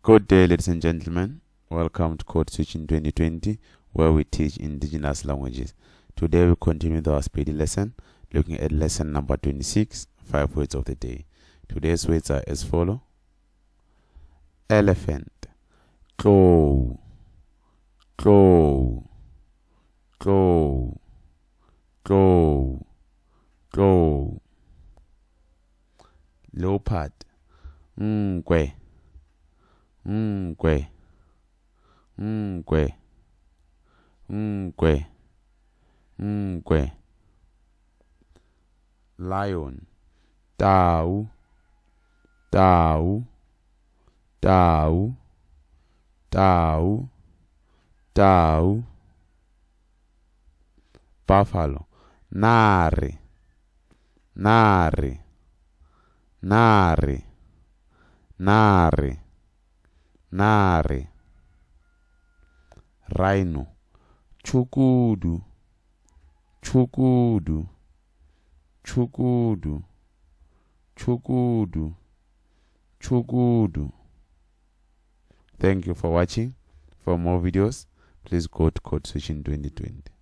Good day, ladies and gentlemen. Welcome to Code Switching 2020, where we teach indigenous languages. Today we continue with our speedy lesson, looking at lesson number 26, 5 words of the day. Today's words are as follow: elephant, claw, claw, claw, claw, claw. Leopard, ngwe, ngwe, ngwe, ngwe, ngwe. Lion, tau, tau, tau, tau, tau. Buffalo, nare, nare, nare, nare, nare. Rhino, chukudu, chukudu, chukudu, chukudu, chukudu. Thank you for watching. For more videos, please go to Code Switching 2020.